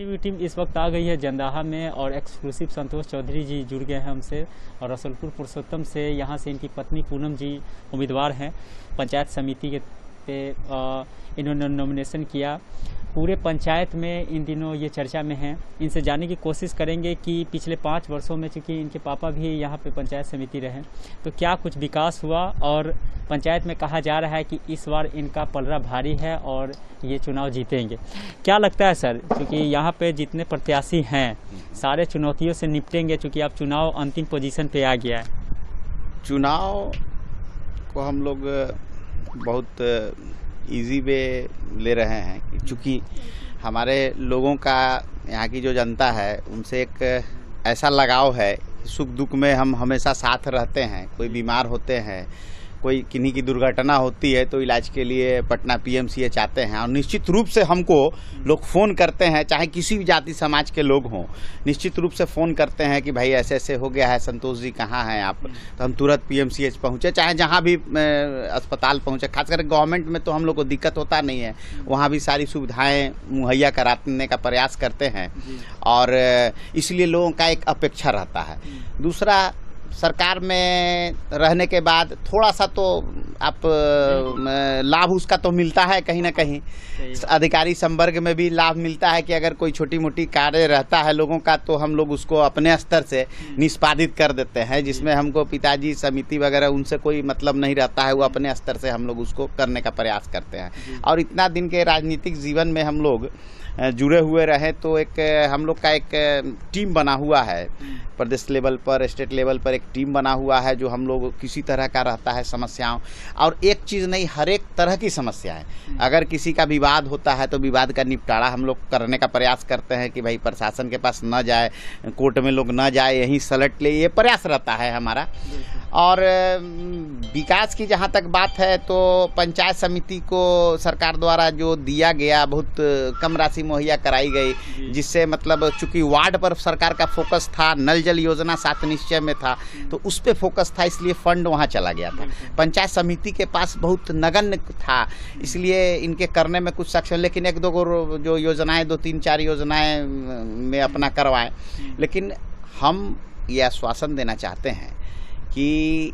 Exclusive team इस वक्त आ गई है जंदाहा में और एक्सक्लूसिव संतोष चौधरी जी जुड़ गए हैं हमसे और रसुलपुर पुरुषोत्तम से यहाँ से इनकी पत्नी पूनम जी उम्मीदवार हैं पंचायत समिति के पे इन्होंने नॉमिनेशन किया। पूरे पंचायत में इन दिनों ये चर्चा में हैं। इनसे जानने की कोशिश करेंगे कि पिछले 5 वर्षों में चूँकि इनके पापा भी यहाँ पे पंचायत समिति रहे तो क्या कुछ विकास हुआ और पंचायत में कहा जा रहा है कि इस बार इनका पलड़ा भारी है और ये चुनाव जीतेंगे। क्या लगता है सर, क्योंकि यहाँ पे जितने प्रत्याशी हैं सारे चुनौतियों से निपटेंगे चूँकि अब चुनाव अंतिम पोजीशन पे आ गया है। चुनाव को हम लोग बहुत इजी वे ले रहे हैं क्योंकि हमारे लोगों का, यहाँ की जो जनता है उनसे एक ऐसा लगाव है, सुख दुख में हम हमेशा साथ रहते हैं। कोई बीमार होते हैं, कोई किन्हीं की दुर्घटना होती है तो इलाज के लिए पटना पीएमसीएच आते हैं और निश्चित रूप से हमको लोग फ़ोन करते हैं, चाहे किसी भी जाति समाज के लोग हों, निश्चित रूप से फ़ोन करते हैं कि भाई ऐसे ऐसे हो गया है, संतोष जी कहाँ हैं आप। तो हम तुरंत पीएमसीएच पहुँचे, चाहे जहाँ भी अस्पताल पहुँचे। खासकर गवर्नमेंट में तो हम लोग को दिक्कत होता नहीं है, वहाँ भी सारी सुविधाएँ मुहैया कराने का प्रयास करते हैं और इसलिए लोगों का एक अपेक्षा रहता है। दूसरा, सरकार में रहने के बाद थोड़ा सा तो आप लाभ उसका तो मिलता है कहीं ना कहीं। अधिकारी संवर्ग में भी लाभ मिलता है कि अगर कोई छोटी मोटी कार्य रहता है लोगों का तो हम लोग उसको अपने स्तर से निष्पादित कर देते हैं, जिसमें हमको पिताजी समिति वगैरह उनसे कोई मतलब नहीं रहता है, वो अपने स्तर से हम लोग उसको करने का प्रयास करते हैं। और इतना दिन के राजनीतिक जीवन में हम लोग जुड़े हुए रहे तो एक हम लोग का एक टीम बना हुआ है, प्रदेश लेवल पर, स्टेट लेवल पर एक टीम बना हुआ है जो हम लोग किसी तरह का रहता है समस्याओं, और एक चीज़ नहीं, हर एक तरह की समस्याएं। अगर किसी का विवाद होता है तो विवाद का निपटारा हम लोग करने का प्रयास करते हैं कि भाई प्रशासन के पास न जाए, कोर्ट में लोग न जाए, यहीं सलट ले, ये प्रयास रहता है हमारा। और विकास की जहाँ तक बात है तो पंचायत समिति को सरकार द्वारा जो दिया गया बहुत कम राशि मुहैया कराई गई, जिससे मतलब चूंकि वार्ड पर सरकार का फोकस था, नल जल योजना 7 निश्चय में था तो उस पर फोकस था, इसलिए फंड वहाँ चला गया था। पंचायत समिति के पास बहुत नगण्य था, इसलिए इनके करने में कुछ सक्षम, लेकिन 1-2 जो योजनाएं, 2-3-4 योजनाएं में अपना करवाएं। लेकिन हम ये आश्वासन देना चाहते हैं कि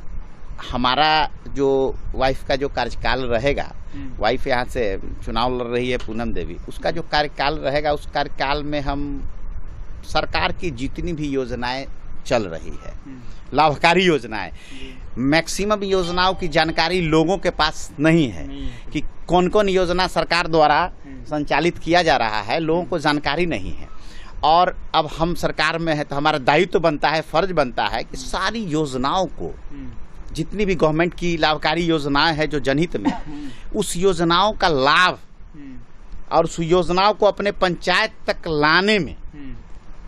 हमारा जो वाइफ का जो कार्यकाल रहेगा, वाइफ यहाँ से चुनाव लड़ रही है पूनम देवी, उसका जो कार्यकाल रहेगा उस कार्यकाल में हम सरकार की जितनी भी योजनाएं चल रही है, लाभकारी योजनाएं, मैक्सिमम योजनाओं की जानकारी लोगों के पास नहीं है कि कौन कौन योजना सरकार द्वारा संचालित किया जा रहा है, लोगों को जानकारी नहीं है। और अब हम सरकार में है तो हमारा दायित्व बनता है, फर्ज बनता है कि सारी योजनाओं को, जितनी भी गवर्नमेंट की लाभकारी योजनाएं हैं जो जनहित में, उस योजनाओं का लाभ और उस योजनाओं को अपने पंचायत तक लाने में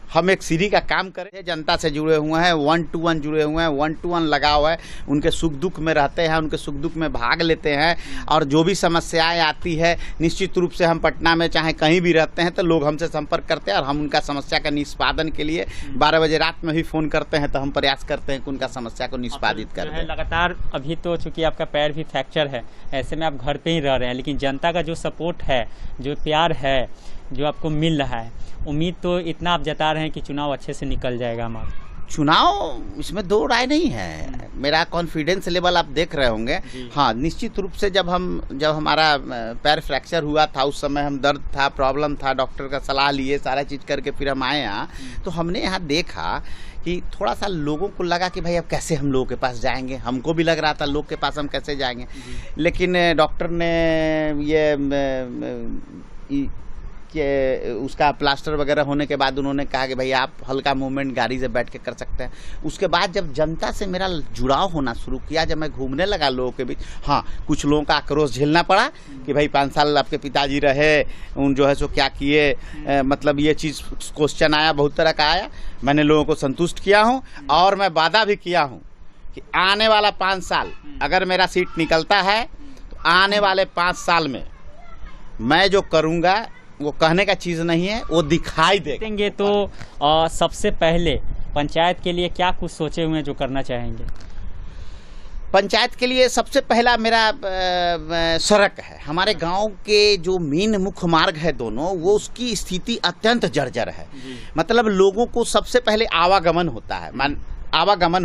हम एक सीढ़ी का काम करें। जनता से जुड़े हुए हैं, 1-to-1 जुड़े हुए हैं, 1-to-1 लगाव है, उनके सुख दुख में रहते हैं, उनके सुख दुख में भाग लेते हैं और जो भी समस्याएं आती है निश्चित रूप से हम पटना में चाहे कहीं भी रहते हैं तो लोग हमसे संपर्क करते हैं और हम उनका समस्या का निष्पादन के लिए 12 बजे रात में भी फ़ोन करते हैं तो हम प्रयास करते हैं कि उनका समस्या को निष्पादित कर दें। लगातार अभी तो चूँकि आपका पैर भी फ्रैक्चर है, ऐसे में आप घर पर ही रह रहे हैं, लेकिन जनता का जो सपोर्ट है, जो प्यार है, जो आपको मिल रहा है, उम्मीद तो इतना आप जता रहे हैं कि चुनाव अच्छे से निकल जाएगा हमारा। चुनाव इसमें 2 राय नहीं है, मेरा कॉन्फिडेंस लेवल आप देख रहे होंगे। हाँ, निश्चित रूप से जब हमारा पैर फ्रैक्चर हुआ था उस समय हम दर्द था, प्रॉब्लम था, डॉक्टर का सलाह लिए, सारा चीज़ करके फिर हम आए यहाँ। तो हमने यहाँ देखा कि थोड़ा सा लोगों को लगा कि भाई अब कैसे हम लोगों के पास जाएंगे, हमको भी लग रहा था लोग के पास हम कैसे जाएंगे, लेकिन डॉक्टर ने ये कि उसका प्लास्टर वगैरह होने के बाद उन्होंने कहा कि भाई आप हल्का मूवमेंट गाड़ी से बैठ के कर सकते हैं। उसके बाद जब जनता से मेरा जुड़ाव होना शुरू किया, जब मैं घूमने लगा लोगों के बीच, हाँ, कुछ लोगों का आक्रोश झेलना पड़ा कि भाई 5 साल आपके पिताजी रहे, उन जो है सो क्या किए, मतलब ये चीज़ क्वेश्चन आया, बहुत तरह का आया। मैंने लोगों को संतुष्ट किया हूँ और मैं वादा भी किया हूँ कि आने वाला 5 साल अगर मेरा सीट निकलता है तो आने वाले 5 साल में मैं जो करूँगा वो कहने का चीज़ नहीं है, वो दिखाई देंगे। तो सबसे पहले पंचायत के लिए क्या कुछ सोचे हुए हैं जो करना चाहेंगे? पंचायत के लिए सबसे पहला मेरा सड़क है। हमारे गांव के जो मेन मुख्य मार्ग है दोनों, वो उसकी स्थिति अत्यंत जर्जर है। मतलब लोगों को सबसे पहले आवागमन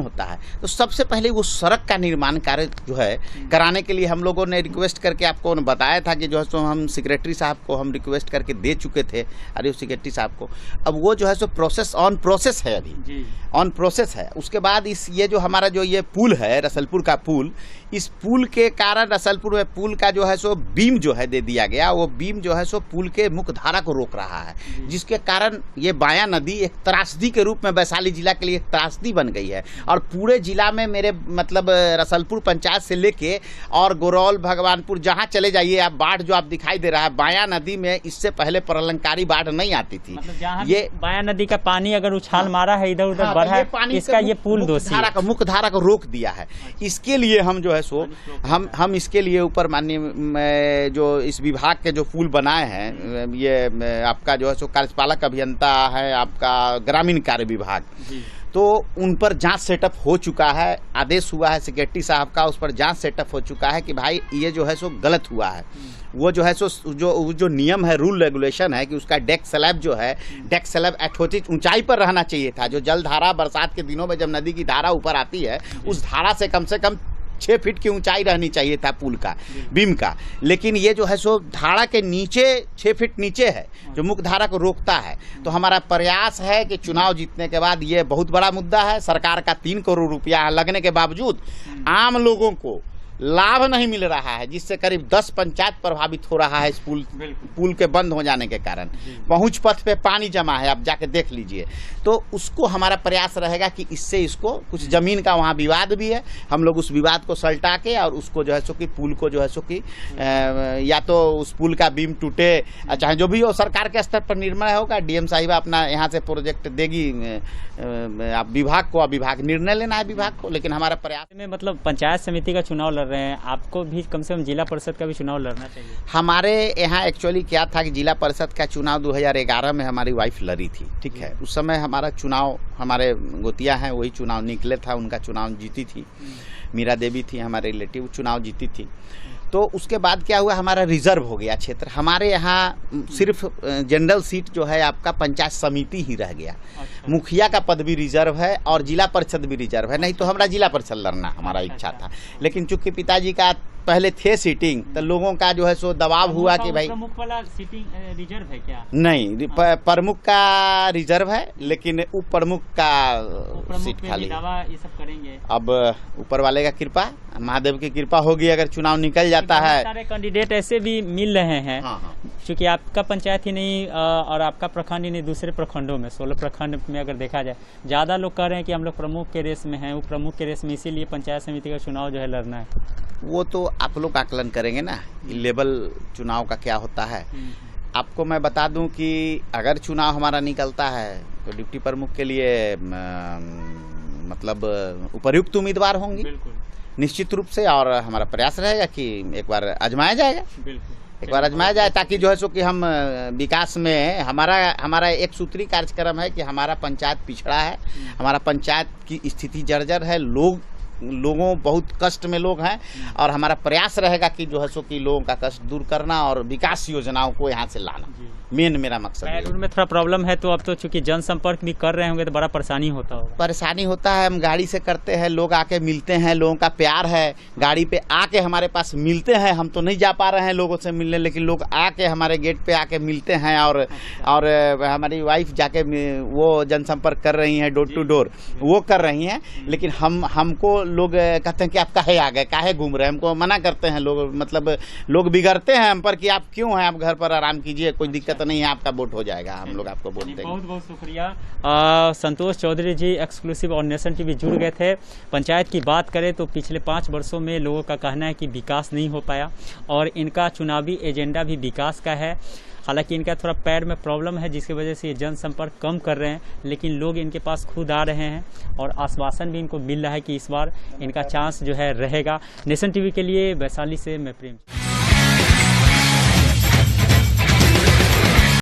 होता है, तो सबसे पहले वो सड़क का निर्माण कार्य जो है कराने के लिए हम लोगों ने रिक्वेस्ट करके आपको बताया था कि जो है सो हम सेक्रेटरी साहब को हम रिक्वेस्ट करके दे चुके थे, आरडीओ सेक्रेटरी साहब को। अब वो जो है सो ऑन प्रोसेस है, अभी ऑन प्रोसेस है। उसके बाद ये जो हमारा जो ये पुल है, रसलपुर का पुल, इस पुल के कारण रसलपुर में पुल का जो है सो बीम जो है दे दिया गया। वो बीम जो है सो पुल के मुख्य धारा को रोक रहा है, जिसके कारण ये बाया नदी एक त्रासदी के रूप में वैशाली जिला के लिए एक त्रासदी बन गई है। और पूरे जिला में मेरे मतलब रसलपुर पंचायत से लेके और गोरौल भगवानपुर जहाँ चले जाइए आप, बाढ़ जो आप दिखाई दे रहा है बाया नदी में, इससे पहले प्रलंकारी बाढ़ नहीं आती थी। मतलब ये बाया नदी का पानी अगर उछाल मारा है, इधर उधर बढ़ा है, इसका ये पुल दोषी है, मुख्य धारा को रोक दिया है। इसके लिए हम जो है सो हम इसके लिए ऊपर माननीय जो इस विभाग के जो पुल बनाए हैं, ये आपका जो है सो कार्यपालक अभियंता है आपका ग्रामीण कार्य विभाग, तो उन पर जांच सेटअप हो चुका है। आदेश हुआ है सेक्रेटरी साहब का, उस पर जांच सेटअप हो चुका है कि भाई ये जो है सो गलत हुआ है। वो जो है सो जो नियम है, रूल रेगुलेशन है कि उसका डेक स्लैब जो है, डेक स्लैब यथोचित ऊंचाई पर रहना चाहिए था। जो जल धारा बरसात के दिनों में जब नदी की धारा ऊपर आती है, उस धारा से कम 6 फीट की ऊंचाई रहनी चाहिए था पुल का, बीम का। लेकिन ये जो है सो धारा के नीचे 6 फीट नीचे है, जो मुख्य धारा को रोकता है। तो हमारा प्रयास है कि चुनाव जीतने के बाद, ये बहुत बड़ा मुद्दा है, सरकार का 3 करोड़ रुपया लगने के बावजूद आम लोगों को लाभ नहीं मिल रहा है, जिससे करीब 10 पंचायत प्रभावित हो रहा है इस पुल के बंद हो जाने के कारण। पहुंच पथ पे पानी जमा है, आप जाके देख लीजिए। तो उसको हमारा प्रयास रहेगा कि इससे इसको कुछ जमीन का वहाँ विवाद भी है, हम लोग उस विवाद को सलटा के और उसको जो है सो कि पुल को जो है सो कि या तो उस पुल का बीम टूटे, चाहे जो भी हो, सरकार के स्तर पर निर्णय होगा। डीएम साहिबा अपना यहाँ से प्रोजेक्ट देगी आप विभाग को, विभाग निर्णय लेना है विभाग को। लेकिन हमारा प्रयास में मतलब पंचायत समिति का चुनाव लड़ रहे हैं, आपको भी कम से कम जिला परिषद का भी चुनाव लड़ना चाहिए। हमारे यहाँ एक्चुअली क्या था कि जिला परिषद का चुनाव 2011 में हमारी वाइफ लड़ी थी, ठीक है। उस समय हमारा चुनाव, हमारे गोतिया हैं वही चुनाव निकले था, उनका चुनाव जीती थी, मीरा देवी थी हमारे रिलेटिव, चुनाव जीती थी। तो उसके बाद क्या हुआ, हमारा रिजर्व हो गया क्षेत्र। हमारे यहाँ सिर्फ जनरल सीट जो है आपका पंचायत समिति ही रह गया। मुखिया का पद भी रिजर्व है और जिला परिषद भी रिजर्व है। नहीं तो हमारा जिला परिषद लड़ना हमारा इच्छा था, लेकिन चूंकि पिताजी का पहले थे सीटिंग, तो लोगों का जो है सो दबाव हुआ कि भाई प्रमुख वाला सीटिंग रिजर्व है क्या? नहीं, प्रमुख का रिजर्व है, लेकिन उप प्रमुख का सीट खाली है। ये सब करेंगे अब ऊपर वाले का कृपा, महादेव की कृपा होगी अगर चुनाव निकल जाता है। सारे कैंडिडेट ऐसे भी मिल रहे हैं, क्योंकि आपका पंचायत ही नहीं और आपका प्रखंड ही नहीं, दूसरे प्रखंडों में 16 प्रखंड में अगर देखा जाए, ज़्यादा लोग कह रहे हैं कि हम लोग प्रमुख के रेस में हैं, उप प्रमुख के रेस में, इसीलिए पंचायत समिति का चुनाव जो है लड़ना है। वो तो आप लोग आकलन करेंगे ना, लेवल चुनाव का क्या होता है। आपको मैं बता दूं कि अगर चुनाव हमारा निकलता है तो डिप्टी प्रमुख के लिए मतलब उपयुक्त उम्मीदवार होंगे निश्चित रूप से, और हमारा प्रयास रहेगा कि एक बार आजमाया जाएगा, एक बार आजमाया जाए, ताकि जो है सो कि हम विकास में हमारा एक सूत्री कार्यक्रम है कि हमारा पंचायत पिछड़ा है, हमारा पंचायत की स्थिति जर्जर है, लोगों बहुत कष्ट में लोग हैं, और हमारा प्रयास रहेगा कि जो है सो कि लोगों का कष्ट दूर करना और विकास योजनाओं को यहाँ से लाना, मेन मेरा मकसद है। रोड में थोड़ा प्रॉब्लम है, तो अब तो चूंकि जनसंपर्क भी कर रहे होंगे तो बड़ा परेशानी होता होगा। परेशानी होता है, हम गाड़ी से करते हैं, लोग आके मिलते हैं, लोगों का प्यार है, गाड़ी पे आके हमारे पास मिलते हैं। हम तो नहीं जा पा रहे हैं लोगों से मिलने, लेकिन लोग आके हमारे गेट पे आके मिलते हैं, और हमारी वाइफ जाके वो जनसंपर्क कर रही हैं, डोर टू डोर वो कर रही हैं। लेकिन हमको लोग कहते हैं कि आप काहे आ गए, काहे घूम रहे हैं, हमको मना करते हैं लोग, मतलब लोग बिगड़ते हैं हम पर कि आप क्यों हैं, आप घर पर आराम कीजिए, कोई दिक्कत नहीं है, आपका वोट हो जाएगा, हम लोग आपको वोट देंगे। बहुत बहुत शुक्रिया। संतोष चौधरी जी एक्सक्लूसिव और नेशन टीवी जुड़ गए थे। पंचायत की बात करें तो पिछले 5 वर्षों में लोगों का कहना है कि विकास नहीं हो पाया, और इनका चुनावी एजेंडा भी विकास का है। हालांकि इनका थोड़ा पैर में प्रॉब्लम है, जिसकी वजह से ये जनसंपर्क कम कर रहे हैं, लेकिन लोग इनके पास खुद आ रहे हैं और आश्वासन भी इनको मिल रहा है कि इस बार इनका चांस जो है रहेगा। नेशन टीवी के लिए वैशाली से मैं प्रेम।